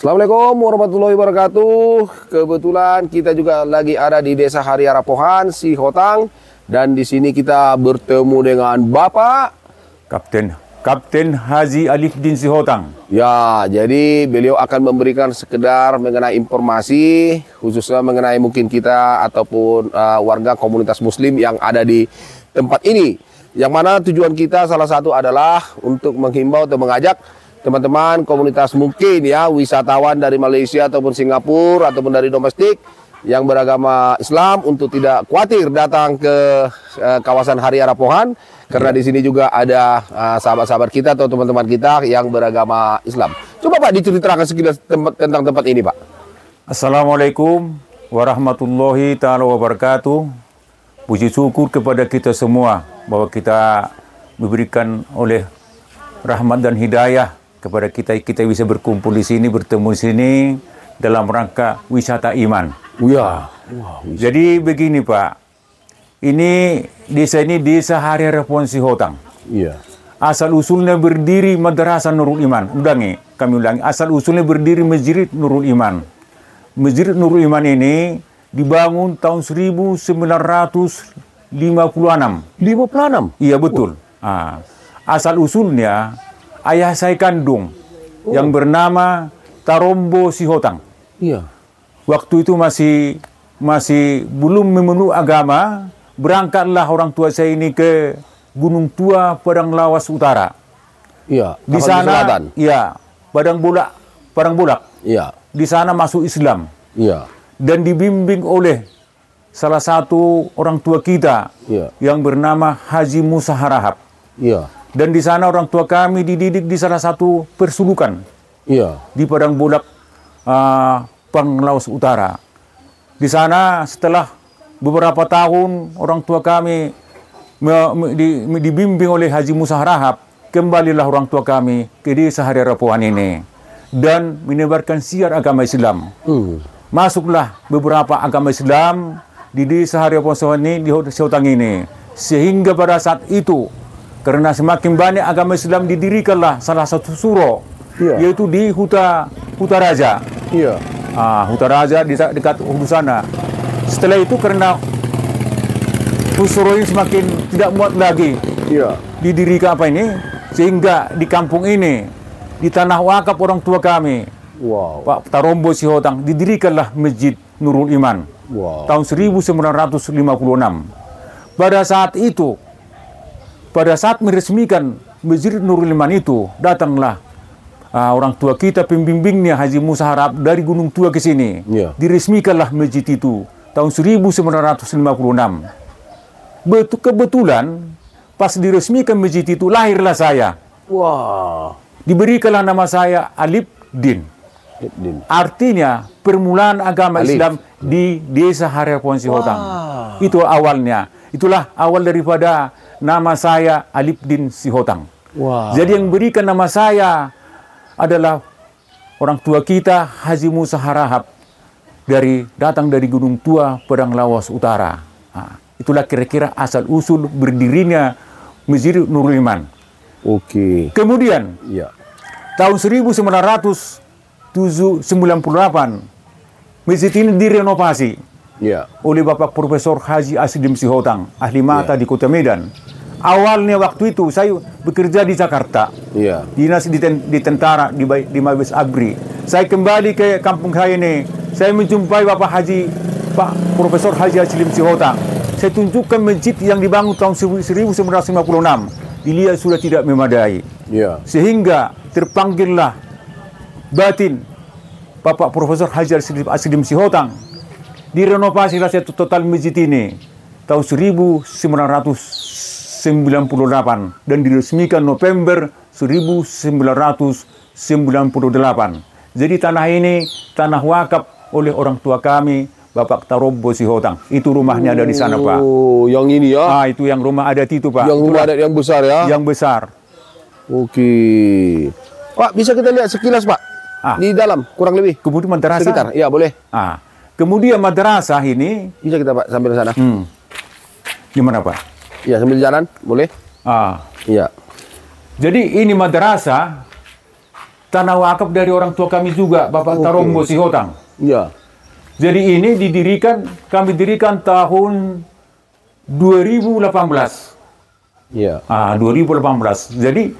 Assalamualaikum warahmatullahi wabarakatuh. Kebetulan kita juga lagi ada di Desa Hariara Pohan, Sihotang, dan di sini kita bertemu dengan Bapak Kapten Haji Alifdin Sihotang. Ya, jadi beliau akan memberikan sekedar mengenai informasi, khususnya mengenai mungkin kita ataupun warga komunitas Muslim yang ada di tempat ini. Yang mana tujuan kita salah satu adalah untuk menghimbau atau mengajak teman-teman komunitas mungkin ya wisatawan dari Malaysia ataupun Singapura ataupun dari domestik yang beragama Islam untuk tidak khawatir datang ke kawasan Hariara Pohan karena di sini juga ada sahabat-sahabat kita atau teman-teman kita yang beragama Islam. Coba Pak diceritakan sekilas tentang tempat ini Pak. Assalamualaikum warahmatullahi taala wabarakatuh. Puji syukur kepada kita semua bahwa kita diberikan oleh rahmat dan hidayah kepada kita bisa berkumpul di sini, bertemu di sini dalam rangka wisata iman. Ya. Jadi begini Pak, ini desa Hariara Pohan Sihotang. Iya. Asal usulnya berdiri Madrasah Nurul Iman. Kami ulangi. Asal usulnya berdiri Masjid Nurul Iman. Masjid Nurul Iman ini dibangun tahun 1956. 56? Iya betul. Asal usulnya ayah saya kandung yang bernama Tarombo Sihotang. Iya. Waktu itu masih belum memeluk agama, berangkatlah orang tua saya ini ke Gunung Tua Padang Lawas Utara. Iya. Di sana, iya, Padang Bulak. Iya. Di sana masuk Islam. Iya. Dan dibimbing oleh salah satu orang tua kita yang bernama Haji Musa Harahap. Iya. Dan di sana orang tua kami dididik di salah satu persulukan. Iya. Di Padang Bulak, Panglaus Utara. Di sana setelah beberapa tahun orang tua kami dibimbing oleh Haji Musa Harahap, kembalilah orang tua kami ke Desa Hariara Pohan ini dan menyebarkan siar agama Islam. Masuklah beberapa agama Islam di Desa Hariara Pohan ini, di Sihotang ini. Sehingga pada saat itu karena semakin banyak agama Islam didirikanlah salah satu suro, yaitu di Huta Raja. Iya. Huta Raja dekat Hulu sana. Setelah itu karena suro ini semakin tidak muat lagi, didirikan sehingga di kampung ini, di tanah wakaf orang tua kami, Pak Tarombo Sihotang, didirikanlah Masjid Nurul Iman tahun 1956. Pada saat meresmikan Masjid Nurul Iman itu, datanglah orang tua kita pembimbingnya Haji Musa Harahap dari Gunung Tua ke sini. Diresmikanlah masjid itu tahun 1956. Kebetulan pas diresmikan masjid itu lahirlah saya. Diberikanlah nama saya Alifdin. Artinya permulaan agama Islam di Desa Hariara Pohan Sihotang. Itu awalnya. Itulah awal daripada nama saya Alifdin Sihotang. Jadi yang berikan nama saya adalah orang tua kita Haji Musa Harahap datang dari Gunung Tua Padang Lawas Utara. Itulah kira-kira asal usul berdirinya Masjid Nurul Iman. Kemudian tahun 1998 masjid ini direnovasi oleh Bapak Profesor Haji Asdim Sihotang, ahli mata di Kota Medan. Awalnya waktu itu saya bekerja di Jakarta, dinas di tentara, di Mabes Abri. Saya kembali ke kampung saya ini, saya menjumpai Pak Profesor Haji Asdim Sihotang. Saya tunjukkan masjid yang dibangun tahun 1956. Dilihat sudah tidak memadai. Sehingga terpanggillah batin Bapak Profesor Haji Asdim Sihotang. Direnovasi satu total masjid ini tahun 1998 dan diresmikan November 1998. Jadi tanah ini tanah wakaf oleh orang tua kami, Bapak Tarombo Sihotang. Itu rumahnya ada di sana, Pak. Yang ini ya? Itu yang rumah adat itu, Pak. Yang rumah adat yang besar ya? Yang besar. Pak, bisa kita lihat sekilas, Pak? Di dalam, kurang lebih. Kemudian madrasah. Sekitar, ya boleh. Kemudian madrasah ini. Bisa kita, Pak, sambil sana. Gimana, Pak? Ya, sambil jalan, boleh? Iya. Jadi ini madrasah tanah wakaf dari orang tua kami juga, Bapak Tarombo Sihotang. Iya. Jadi ini kami dirikan tahun 2018. Iya. 2018. Jadi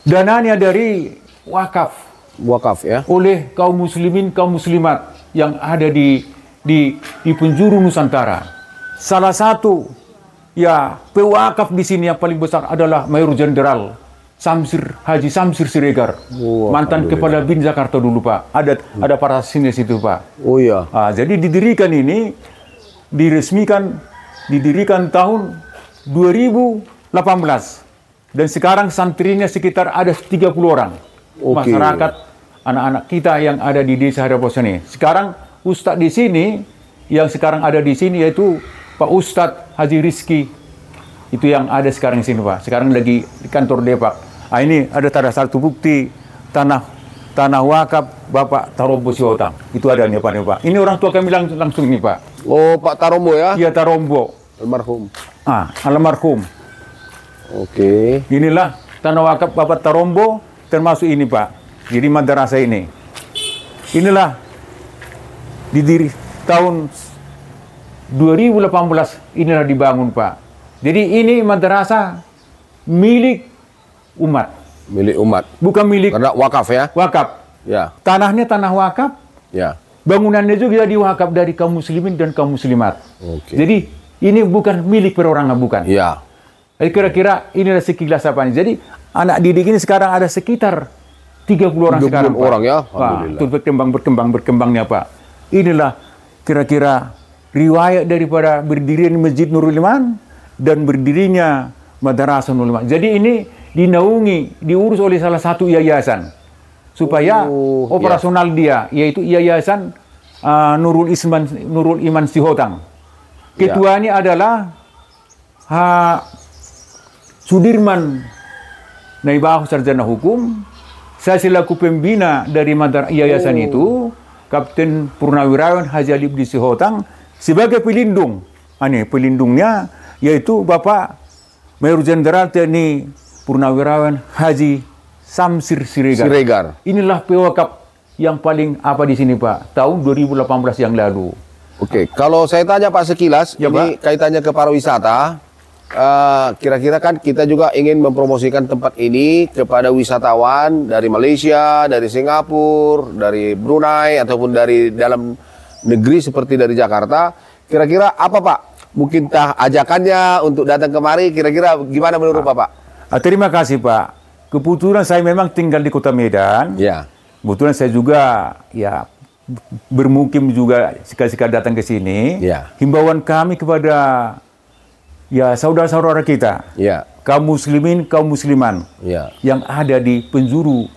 dananya dari wakaf. Wakaf ya. Oleh kaum muslimin, kaum muslimat yang ada di penjuru Nusantara. Salah satu ya pewakaf di sini yang paling besar adalah Mayor Jenderal Haji Samsir Siregar, mantan Kepala BIN Jakarta dulu Pak. Ada para sini situ Pak. Oh iya. Jadi didirikan tahun 2018 dan sekarang santrinya sekitar ada 30 orang. Masyarakat anak-anak kita yang ada di Desa Harapan ini. Sekarang Ustadz di sini yang sekarang ada di sini yaitu Pak Ustadz Haji Rizki. Itu yang ada sekarang di sini Pak. Sekarang lagi di kantor Depak. Ini ada satu bukti tanah wakaf Bapak Tarombo Sihotang. Itu ada nih Pak. Ini orang tua kami langsung nih Pak. Oh Pak Tarombo ya? Iya Tarombo. Almarhum. Almarhum. Oke. Inilah tanah wakaf Bapak Tarombo termasuk ini Pak. Jadi madrasah ini. Inilah didiri tahun 2018 inilah dibangun Pak. Jadi ini madrasah milik umat. Milik umat. Bukan milik. Karena wakaf ya? Wakaf. Ya. Tanahnya tanah wakaf. Ya. Bangunannya juga diwakaf dari kaum muslimin dan kaum muslimat. Oke. Jadi ini bukan milik perorangan, bukan. Ya. Jadi kira-kira inilah sekilas apa ini. Jadi anak didik ini sekarang ada sekitar 30 orang 30 sekarang. orang Pak. ya? Alhamdulillah. Itu berkembangnya Pak. Inilah kira-kira riwayat daripada berdirinya Masjid Nurul Iman dan berdirinya Madrasah Nurul Iman. Jadi ini diurus oleh salah satu yayasan supaya operasional dia, yaitu Yayasan Nurul Iman Sihotang. Ketuanya adalah Sudirman Naibahu Sarjana Hukum. Saya selaku pembina dari yayasan itu, Kapten Purnawirawan Haji Ali Bdi Sihotang sebagai pelindung. Pelindungnya yaitu Bapak Mayor Jenderal TNI Purnawirawan Haji Samsir Siregar. Inilah pewakaf yang paling di sini Pak, tahun 2018 yang lalu. Oke, kalau saya tanya Pak sekilas, ya, ini Pak, kaitannya ke pariwisata, kira-kira kan kita juga ingin mempromosikan tempat ini kepada wisatawan dari Malaysia, dari Singapura, dari Brunei, ataupun dari dalam negeri seperti dari Jakarta. Kira-kira apa Pak? Mungkin ajakannya untuk datang kemari, kira-kira gimana menurut Bapak? Terima kasih Pak. Kebetulan saya memang tinggal di Kota Medan. Ya. Kebetulan saya juga ya bermukim juga sekali-sekali datang ke sini. Ya. Himbauan kami kepada ya saudara-saudara kita, ya, kaum muslimin, kaum musliman, ya, yang ada di penjuru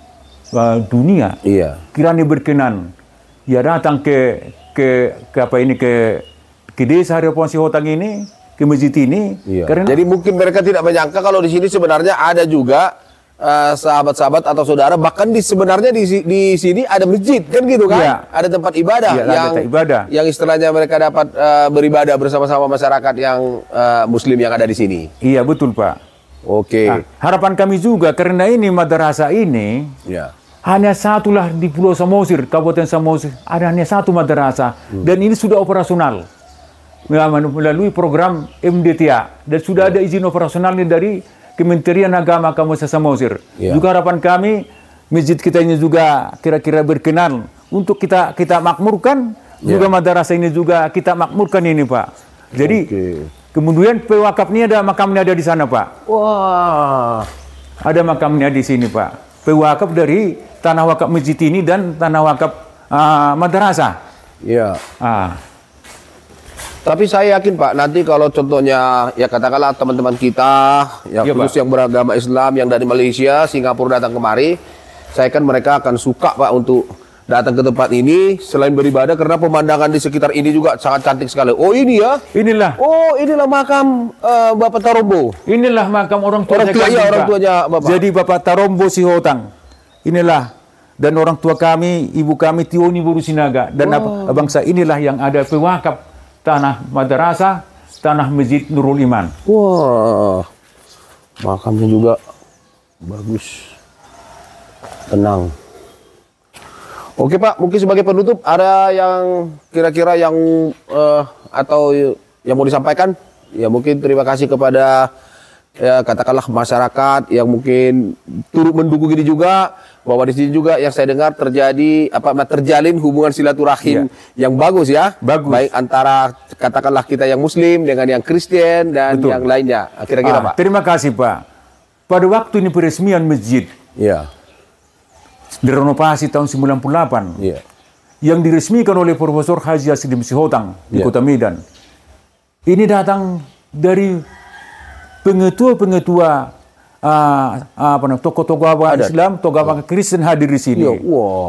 dunia, iya, kiranya berkenan ya datang ke Desa Harapan Sihotang ini, ke masjid ini. Iya. Karena jadi mungkin mereka tidak menyangka kalau di sini sebenarnya ada juga sahabat-sahabat atau saudara, bahkan sebenarnya di sini ada masjid, kan gitu kan? Iya. Ada tempat ibadah, yang istilahnya mereka dapat beribadah bersama-sama masyarakat yang muslim yang ada di sini. Iya, betul Pak. Oke. Harapan kami juga karena ini madrasah ini hanya satulah di Pulau Samosir, Kabupaten Samosir, ada hanya satu madrasah dan ini sudah operasional melalui program MDTA dan sudah ada izin operasionalnya dari Kementerian Agama Kabupaten Samosir. Juga harapan kami masjid kita ini juga kira-kira berkenan untuk kita makmurkan, juga madrasah ini juga kita makmurkan ini Pak. Jadi kemudian pewakafnya ada makamnya ada di sana Pak. Wah, ada makamnya di sini Pak. Pewakaf dari tanah wakaf masjid ini dan tanah wakaf madrasah. Iya. Tapi saya yakin Pak, nanti kalau contohnya ya katakanlah teman-teman kita yang khusus yang beragama Islam yang dari Malaysia, Singapura datang kemari, saya kan mereka akan suka Pak untuk datang ke tempat ini selain beribadah karena pemandangan di sekitar ini juga sangat cantik sekali. Oh ini ya? Inilah. Oh inilah makam Bapak Tarombo. Inilah makam orang tuanya Bapak. Jadi Bapak Tarombo Sihotang. Inilah dan orang tua kami, ibu kami Tioni Borusinaga dan bangsa inilah yang ada pewakaf tanah madrasah, tanah Masjid Nurul Iman. Wah, makamnya juga bagus. Tenang. Oke Pak, mungkin sebagai penutup ada yang kira-kira yang atau yang mau disampaikan? Ya mungkin terima kasih kepada ya katakanlah masyarakat yang mungkin turut mendukung ini juga, bahwa di sini juga yang saya dengar terjadi terjalin hubungan silaturahim yang bagus ya. Bagus. Baik antara katakanlah kita yang Muslim dengan yang Kristen dan yang lainnya. Kira-kira Pak. Terima kasih Pak. Pada waktu ini peresmian masjid. Ya. Direnovasi tahun 98. Ya. Yang diresmikan oleh Profesor Haji Asdim Sihotang di Kota Medan. Ini datang dari pengetua-pengetua tokoh-tokoh agama Islam, tokoh agama Kristen hadir di sini.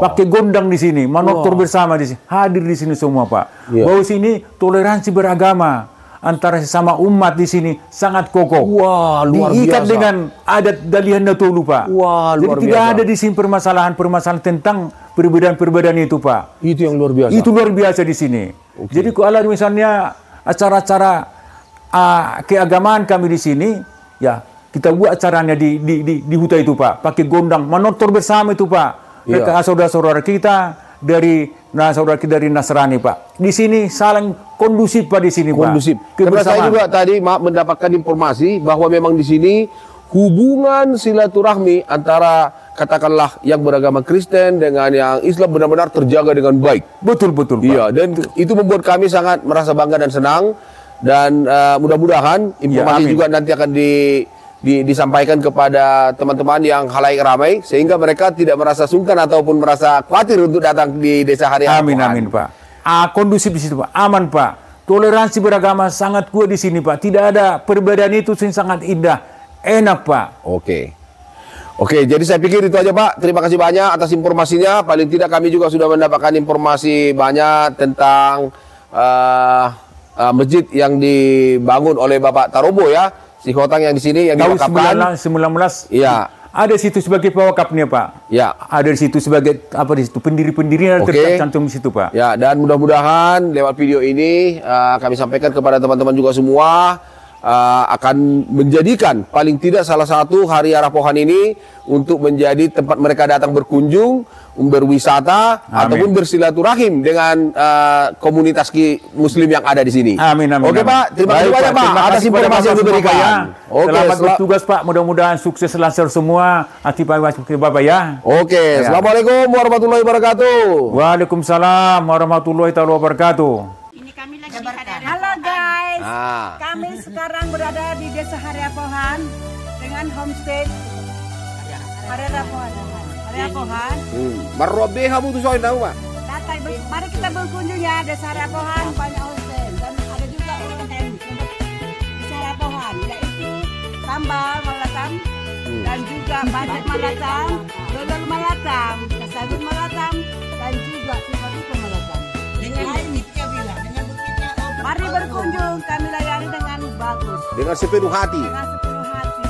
Pakai gondang di sini, manotor bersama di sini, hadir di sini semua Pak. Bahwa sini toleransi beragama antara sesama umat di sini sangat kokoh. Luar diikat biasa. Dengan adat Dalihan Natolu Pak. Jadi tidak ada di sini permasalahan tentang perbedaan-perbedaan itu Pak. Itu yang luar biasa. Itu luar biasa di sini. Jadi kalau misalnya acara-acara keagamaan kami di sini, ya kita buat acaranya di hutan itu Pak, pakai gondang, manotor bersama itu Pak. Mereka saudara-saudara kita dari Nasrani Pak. Di sini saling kondusif Pak di sini Pak. Kondusif. Karena saya juga tadi mendapatkan informasi bahwa memang di sini hubungan silaturahmi antara katakanlah yang beragama Kristen dengan yang Islam benar-benar terjaga dengan baik. Betul Pak. Iya, dan itu membuat kami sangat merasa bangga dan senang. Dan mudah-mudahan informasi juga nanti akan disampaikan kepada teman-teman yang halayak ramai sehingga mereka tidak merasa sungkan ataupun merasa khawatir untuk datang di desa hari. Amin Pak. Kondusif di situ Pak, aman Pak. Toleransi beragama sangat kuat di sini Pak. Tidak ada perbedaan itu sangat indah, enak Pak. Oke, jadi saya pikir itu aja Pak. Terima kasih banyak atas informasinya. Paling tidak kami juga sudah mendapatkan informasi banyak tentang masjid yang dibangun oleh Bapak Tarobo ya, Sihotang yang di sini yang diwakafkan 19. Iya. Ada situ sebagai pewakafnya Pak. Ya. Ada di situ sebagai di situ pendiri-pendirinya tercantum di situ Pak. Ya, dan mudah-mudahan lewat video ini kami sampaikan kepada teman-teman juga semua akan menjadikan paling tidak salah satu Hari Arapohan ini untuk menjadi tempat mereka datang berkunjung, berwisata ataupun bersilaturahim dengan komunitas Muslim yang ada di sini. Amin. Oke Pak, terima kasih banyak Pak atas informasi yang diberikan. Selamat bertugas Pak, mudah-mudahan sukses lancar semua. Hati Bapak ya. Assalamualaikum warahmatullahi wabarakatuh. Waalaikumsalam warahmatullahi wabarakatuh. Halo guys, kami sekarang berada di Desa Hariapohan dengan homestay Hariapohan. Marobeha butuh soal tahu Pak. Mari kita berkunjung ya Desa Hariapohan, banyak homestay dan ada juga UMKM Desa Hariapohan, yaitu sambal malatam dan juga bajak malatam, dodol malatam, kasabun malatam dan juga tiba-tiba malatam. Mari berkunjung, kami layani dengan bagus. Dengan sepenuh hati. Dengan sepenuh hati.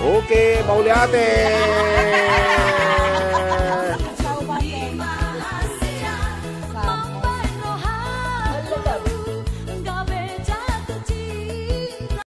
Oke, mau lihat